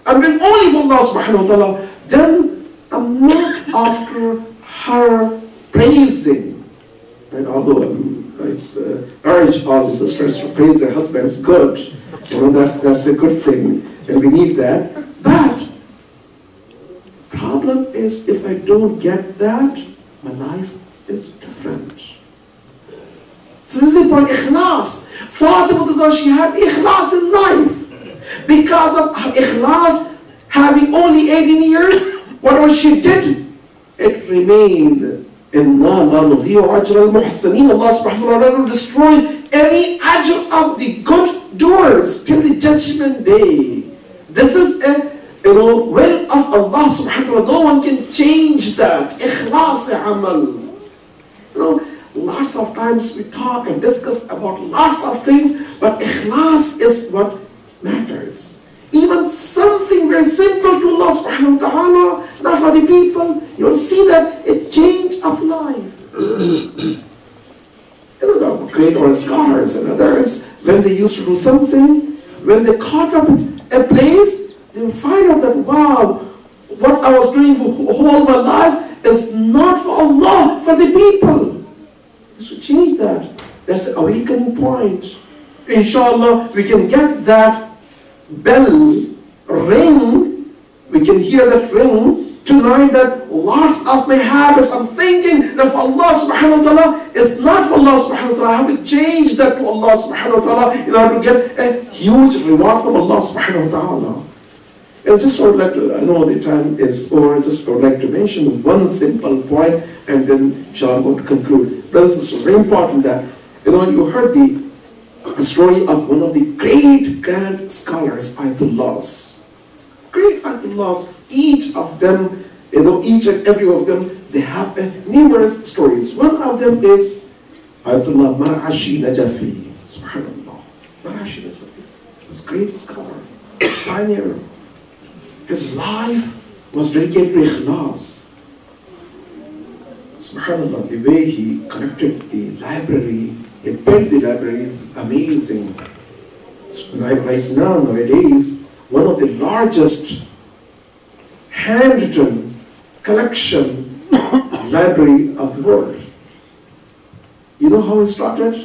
I'm doing only for Allah subhanahu wa ta'ala, then I'm not after her praising. And although I urge all the sisters to praise their husbands, good. That's a good thing, and we need that. But the problem is, if I don't get that, my life is different. So this is the point, ikhlas. Fatima, she had ikhlas in life. Because of her ikhlas, having only 18 years, whatever she did, it remained. Inna la nudhi'u ajra al-muhsinin. Allah subhanahu wa ta'ala will destroy any ajr of the good doers till the judgment day. This is a will of Allah subhanahu wa ta'ala. No one can change that. Ikhlas amal. Lots of times we talk and discuss about lots of things, but ikhlas is what matters. Even something very simple to Allah subhanahu wa ta'ala, not for the people, you will see that a change of life. The great old scholars and others, when they used to do something, when they caught up with a place, they will find out that, wow, what I was doing for all my life is not for Allah, for the people. We should change that. That's the awakening point. Inshallah, we can get that bell ring, we can hear that ring tonight, that lots of my habits, I'm thinking that for Allah subhanahu wa ta'ala is not for Allah subhanahu wa ta'ala. I have to change that to Allah subhanahu wa ta'ala in order to get a huge reward from Allah subhanahu wa ta'ala. And just would like to, I know the time is over, just would like to mention one simple point and then inshallah I'm going to conclude. Brothers and sisters, very important that, you heard the story of one of the great grand scholars, Ayatullahs. Great Ayatullahs, each of them, each and every of them, they have numerous stories. One of them is Ayatullah Mar'ashi Najafi. Subhanallah. Mar'ashi Najafi. He was a great scholar, pioneer. His life was dedicated to ikhlas. Subhanallah, the way he collected the library, he built the library is amazing. Right now, nowadays, one of the largest handwritten collection library of the world. You know how he started?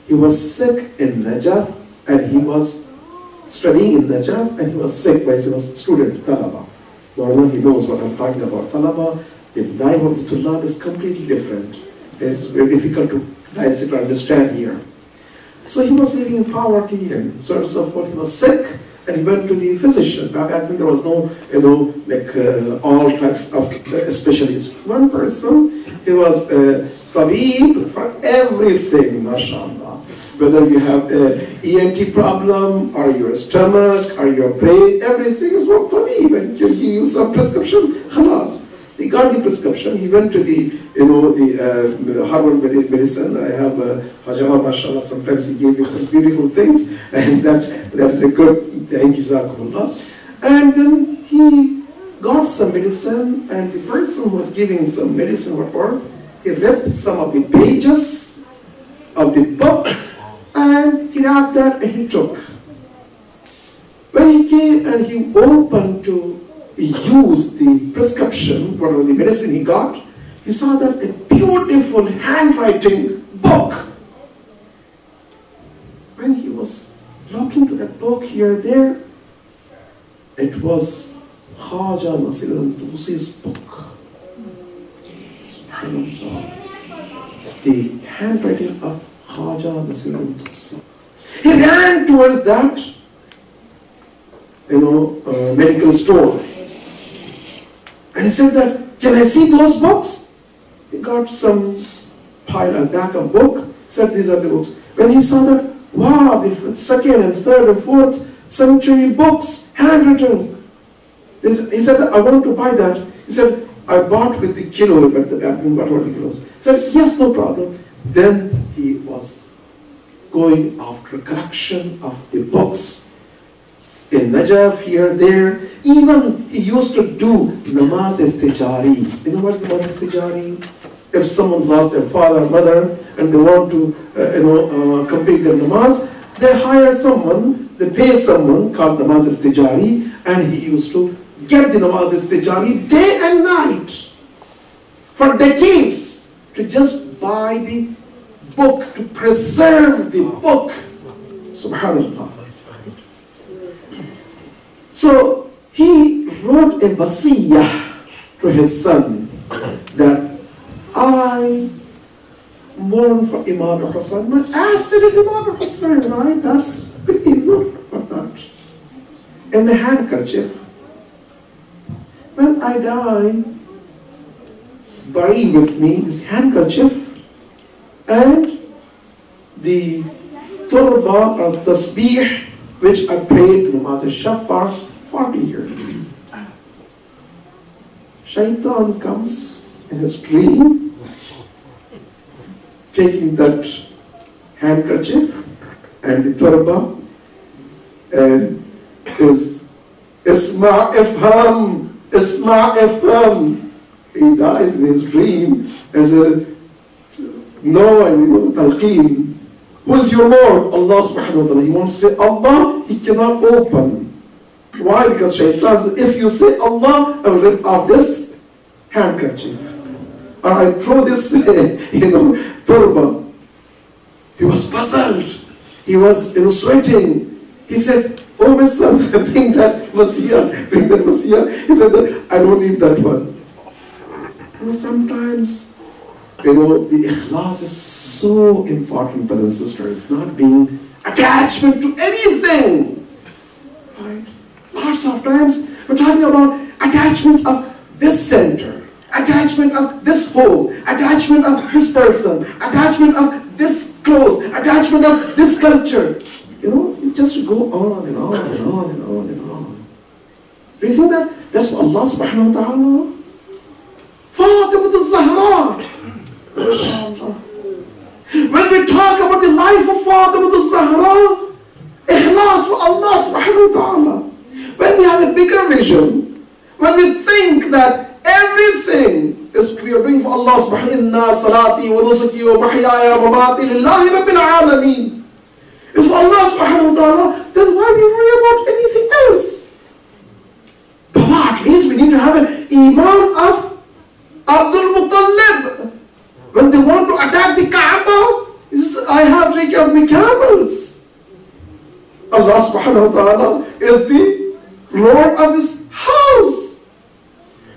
He was sick in Najaf and he was studying in Najaf and he was sick while he was a student, Talaba. Now he knows what I'm talking about. Talaba, the life of the Tullab is completely different. It's very difficult to dissect or understand here. So he was living in poverty and so on and so forth. He was sick and he went to the physician. Back then there was no, all types of specialists. One person, he was a tabib for everything, mashallah. Whether you have an ENT problem, or your stomach, or your brain, everything is one tabib. And you give you some prescription, khalas. He got the prescription. He went to the, the Harvard medicine. I have Hajjah, mashallah. Sometimes he gave me some beautiful things, and that's a good. Thank you, Jazakumullah. And then he got some medicine, and the person who was giving some medicine, whatever, he ripped some of the pages of the book and he wrapped that and he took. When he came and he opened to use the prescription, whatever the medicine he got, he saw that a beautiful handwriting book. When he was looking to that book here and there, it was Khaja Nasir al-Tusi's book. The handwriting of Khaja Nasir al-Tusi. He ran towards that, medical store. And he said that, can I see those books? He got some pile, a back of book, said these are the books. When he saw that, wow, the 2nd and 3rd and 4th century books, handwritten. He said, I want to buy that. He said, I bought with the kilo, but the back then, what were the kilos? He said, yes, no problem. Then he was going after a collection of the books. In Najaf, here, there, even he used to do namaz istijari. You know what's namaz istijari? If someone lost their father or mother and they want to, complete their namaz, they hire someone, they pay someone called namaz istijari, and he used to get the namaz istijari day and night for decades to just buy the book, to preserve the book. Subhanallah. So he wrote a wasiyah to his son that I mourn for Imam Hussain. My acid is Imam Hussain, right? That's believe, not about that. And the handkerchief. When I die, bury with me this handkerchief and the turba or tasbih which I prayed namaz al-shafar 40 years. Shaitan comes in his dream, taking that handkerchief and the turba and says, Isma ifham, Isma ifham. He dies in his dream as a talqeen. Who is your Lord? Allah subhanahu wa ta'ala. He wants to say Allah, he cannot open. Why? Because Shaitan says, if you say Allah, I will rip off this handkerchief. Or I throw this, turba. He was puzzled. He was sweating. He said, oh my son, bring that wasiyah, bring that wasiyah. He said that, I don't need that one. Sometimes, the ikhlas is so important, brothers and sisters, not being attachment to anything. Right? Lots of times, we're talking about attachment of this center, attachment of this home, attachment of this person, attachment of this clothes, attachment of this culture. You just go on and on and on and on and on. Do you think that that's what Allah subhanahu wa ta'ala? Fatima Zahra. When we talk about the life of Fatima Zahra, ikhlas for Allah subhanahu wa ta'ala. When we have a bigger vision, when we think that everything is we are doing for Allah subhanahu wa ta'ala, salati wa nusuki wa mahyaya wa mamati lillahi rabbil alameen, is for Allah subhanahu wa ta'ala, then why we worry about anything else? But at least we need to have an iman of Abdul Muttalib. When they want to attack the Kaaba, he says, I have taken care of my camels. Allah subhanahu wa ta'ala is the Lord of this house.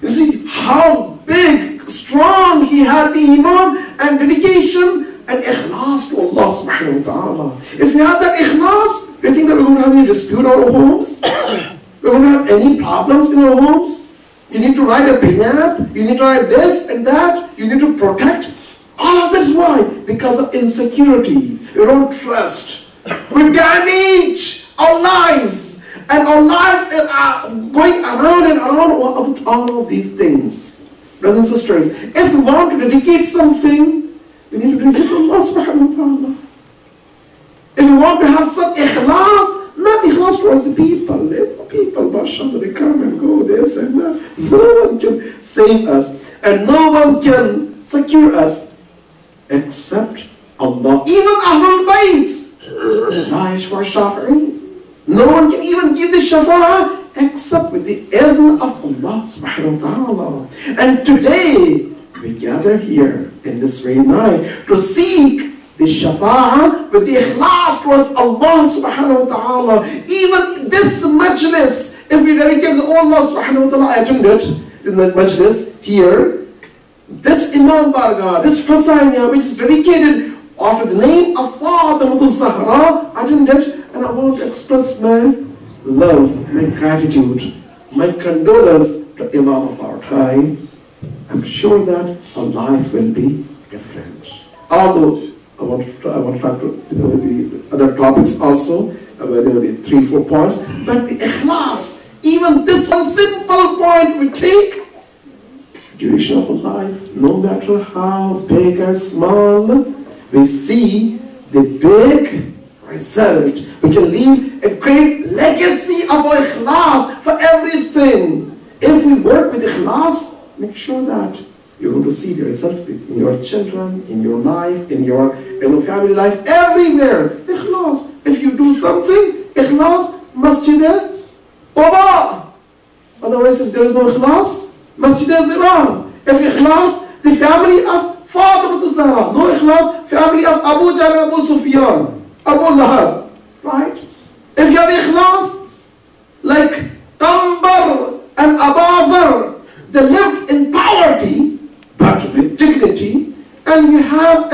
You see how big, strong he had the iman and dedication and ikhlas to Allah subhanahu wa ta'ala. If we have that ikhlas, do you think that we're going to have any dispute in our homes? We're going to have any problems in our homes? You need to write a prenup, you need to write this and that, you need to protect. All of this, why? Because of insecurity. You don't trust. We damage our lives. And our lives are going around and around with all of these things. Brothers and sisters, if we want to dedicate something, we need to dedicate to Allah subhanahu wa ta'ala. If we want to have some ikhlas, not ikhlas towards the people. People, mashallah, they come and go, this and that. No one can save us. And no one can secure us except Allah. Even Ahlul Bayt, La yashfa shafi'i. No one can even give the shafa'ah except with the earth of Allah subhanahu wa ta'ala. And today, we gather here in this very night to seek the shafa'ah with the ikhlas towards Allah subhanahu wa ta'ala. Even this majlis, if we dedicate the Allah subhanahu wa ta'ala, I attended in the majlis here, this Imam Barga, this Husainiya, which is dedicated after the name of Fatima Zahra, I attended, and I want to express my love, my gratitude, my condolence to Imam of our time. I'm sure that our life will be different. Although I want to talk to the other topics also, the 3-4 points, but the ikhlas, even this one simple point we take, duration of a life, no matter how big or small, we see the big result. We can leave a great legacy of our ikhlas for everything. If we work with ikhlas, make sure that you're going to see the result in your children, in your life, in your family life, everywhere. Ikhlas. If you do something, ikhlas, masjid Quba. Otherwise, if there is no ikhlas, masjid al-Dirar. If ikhlas, the family of Fatima Zahra. No ikhlas, family of Abu Jahl, Abu Sufyan, Abu Lahab. Right? If you have ikhlas, like Qambar and Abazar, they lived in poverty, but with dignity, and you have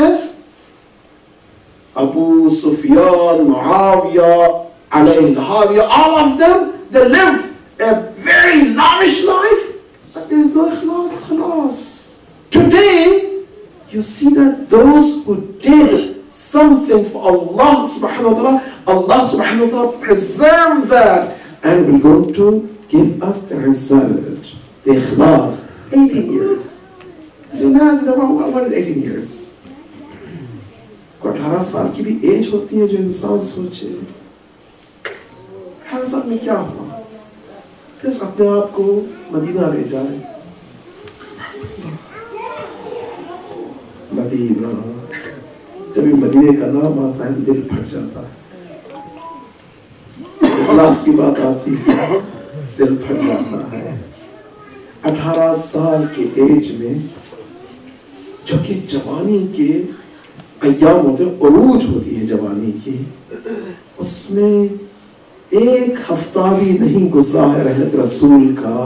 Abu Sufyan, Muawiyah, alayhi all of them, they lived a very lavish life, but there is no ikhlas. Today, you see that those who did something for Allah subhanahu wa ta'ala, Allah subhanahu wa ta'ala preserved that, and will going to give us the result. The ikhlas, 18 years. So imagine about what is 18 years? 18 साल की भी as होती है जो इंसान सोचे 18 साल में क्या हुआ? जिस अपने आप को मदीना ले जाए, मदीना, जब भी मदीने का नाम आता है तो दिल फट जाता है, इखलास की बात आती है, दिल फट जाता है। 18 साल के एज में, जो कि जवानी के अय्याम होते हैं, उरूज होती है जवानी की, उसमें एक हफ्ता भी नहीं गुजरा है रहमत रसूल का,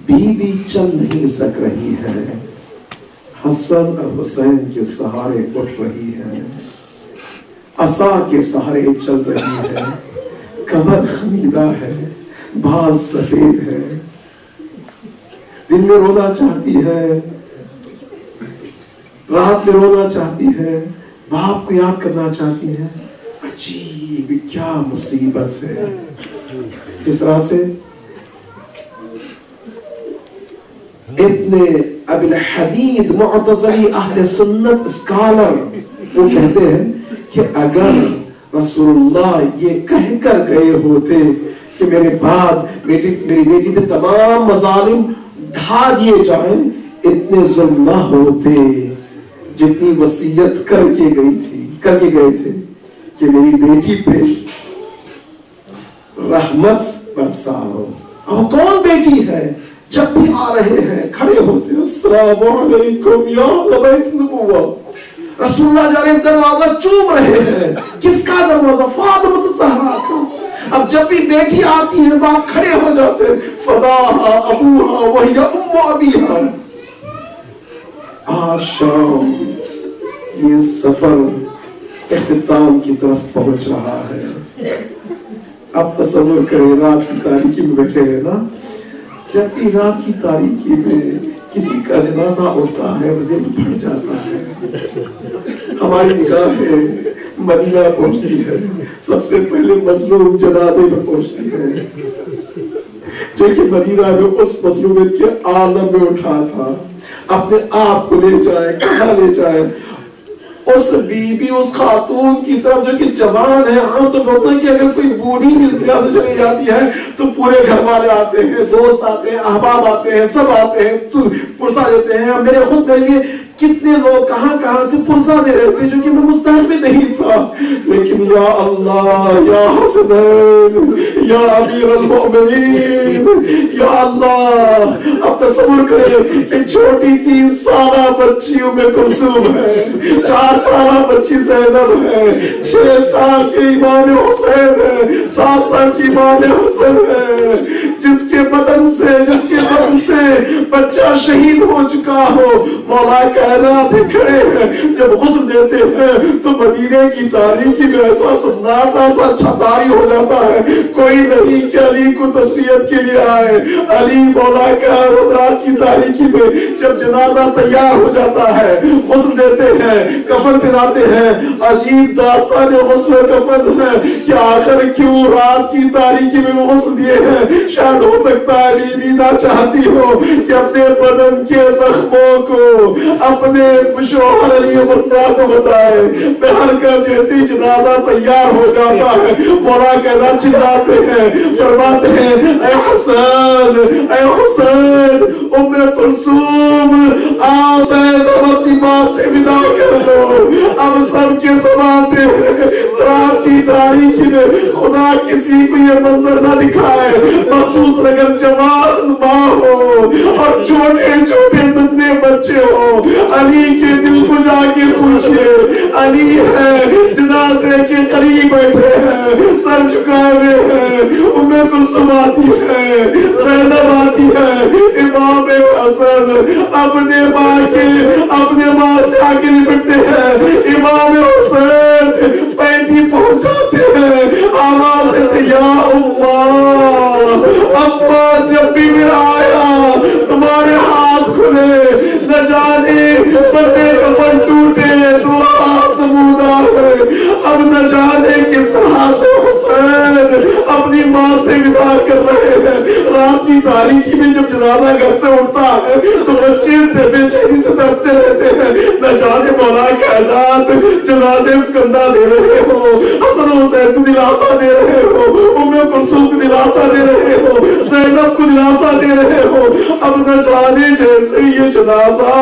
बीबी चल नहीं सक रही है, हसन और हुसैन के सहारे उठ रही है, असा के सहारे चल रही है, कमर खमीदा है, बाल सफेद है, दिन में रोना चाहती है, रात में रोना चाहती है, बाप को याद करना चाहती है। अजीब क्या मुसीबत है। जिस तरह से इब्ने अबिल हदीद मुअतज़ली अहले सुन्नत स्कॉलर वो कहते हैं कि अगर रसूलुल्लाह ये कह कर गए होते कि मेरे बाद मेरी बेटी पे तमाम मज़ालिम ढा दिए जाएं, इतने जुल्म ना होते जितनी वसीयत करके गए थे कि मेरी बेटी पे रहमत बरसाओ। अब कौन बेटी है? जब भी आ रहे हैं खड़े होते हैं, अस्सलामु अलैकुम या लबैक नबुव्वा, रसूलुल्लाह जा रहे दरवाजा चूम रहे हैं। किसका दरवाजा? फातिमा ज़हरा का। अब जब भी बेटी आती है बाप खड़े हो जाते हैं, फदाहा अबूहा वहिया उम्मु अबीहा। आज शाम ये सफर इख्तिताम की तरफ पहुंच रहा है। अब तसव्वुर करें रात की तारीकी में बैठे हुए ना, जब भी रात की तारीकी में किसी का जनाजा उठता है तो दिल फट जाता है। हमारी निगाहें मदीना पहुंचती है, सबसे पहले मजलूम जनाजे में पहुंचती है, जो कि मदीना में उस मजलूमियत के आलम में उठा था। अपने आप को ले जाए, कहाँ ले जाए? اس بیوی اس خاتون کی طرف جو کہ جوان ہے. عام طور پر ہوتا ہے کہ اگر کوئی بوڑھی بھی اس دنیا سے چلی جاتی ہے تو پورے گھر والے آتے ہیں, دوست آتے ہیں, احباب آتے ہیں, سب آتے ہیں, پرسا دیتے ہیں. میرے خود میں یہ کتنے لوگ کہاں کہاں سے پرسا دے رہے تھے جو کہ میں مستحق بھی نہیں تھا, لیکن یا اللہ, یا حسنین, یا امیر المؤمنین, یا اللہ. اب تصور کریں کہ چھوٹی 3 سالہ بچی ام کلثوم ہے, 4 سالہ بچی زینب ہے, 6 سال کے امام حسین ہے, 7 سال کی امام حسن ہے, جس کے بدن سے بچہ شہید ہو چکا ہو. مولا کائنات کھڑے ہیں, جب غسل دیتے ہیں تو مدینے کی تاریکی میں ایسا سناٹا سا چھتائی ہو جاتا ہے, کوئی نہیں کہ علی کو تسلیت کے لیے آئے. علی مولا کائنات کی تاریکی میں جب جنازہ تیار ہو جاتا ہے, غسل دیتے ہیں, کفن پہناتے ہیں. عجیب داستان غسل و کفن ہے کہ آخر کیوں رات کی تاریکی میں وہ غسل دیے ہیں. شاید ہو سکتا ہے بی بی نہ چاہتی ہو کہ اپنے بدن کے زخموں کو اپنے شوہر علی مرزا کو بتائے. بہر کر جیسی جنازہ تیار ہو جاتا ہے, مولا کہنا چلاتے ہیں, فرماتے ہیں اے حسن, اے حسین, ام کلثوم, آؤ زینب اپنی ماں سے ودا کر لو. اب سب کے سب آتے ہیں. رات کی تاریکی میں خدا کسی کو یہ منظر نہ دکھائے, محسوس اگر جوان ماں ہو اور چھوٹے چھوٹے ننھے بچے ہو, علی کے دل کو جا کے پوچھئے. علی ہے, جنازے کے قریب بیٹھے ہیں, سر جھکائے ہوئے ہیں. ام کلثوم آتی ہے, زینب آتی ہے, امام حسن اپنے ماں سے آ کے نپٹتے ہیں. امام حسین پیدی پہنچ جاتے ہیں, آواز دیتے یا اماں جب بھی میں آیا تمہارے ہاتھ کھلے, نہ جانے بندے کفن ٹوٹے تو ہاتھ نمودار ہوئے. اب نہ جانے کس طرح سے حسین اپنی ماں سے ودا کر رہے ہیں. رات کی تاریکی میں جب جنازہ گھر سے اٹھتا ہے تو بچے بے چینی سے تڑپتے رہتے ہیں. نہ جانے مولا کائنات جنازے کو کندھا دے رہے ہو, حسن حسین کو دلاسا دے رہے ہو, ام کلثوم کو دلاسا دے رہے ہو, زینب کو دلاسا دے رہے ہو. اب نہ جانے جیسے یہ جنازہ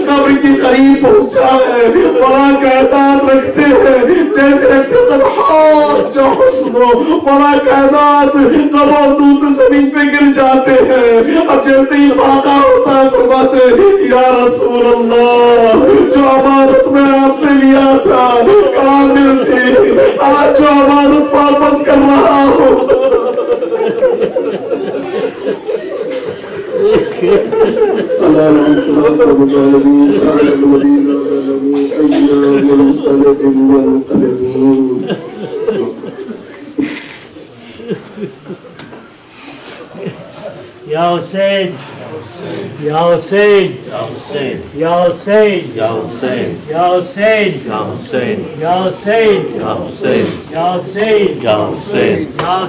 قبر کی قریب پہنچا ہے, مولا کائنات رکھتے ہیں جیسے رکھتے قد حاج حسنو, مولا کائنات قبر دوسرے زمین پہ گر جاتے ہیں. اب جیسے ہی فاقہ ہوتا ہے فرماتے یا رسول اللہ, جو امانت میں آپ سے لیا تھا کامل تھی, آج جو امانت واپس کر رہا ہوں. اللہ رحمت اللہ سعد المدینہ ایام منقلب ينقلبون. یا حسین, یا حسین, یا حسین, یا حسین, یا حسین, یا حسین, یا حسین, یا حسین, یا حسین, یا حسین, یا حسین. یا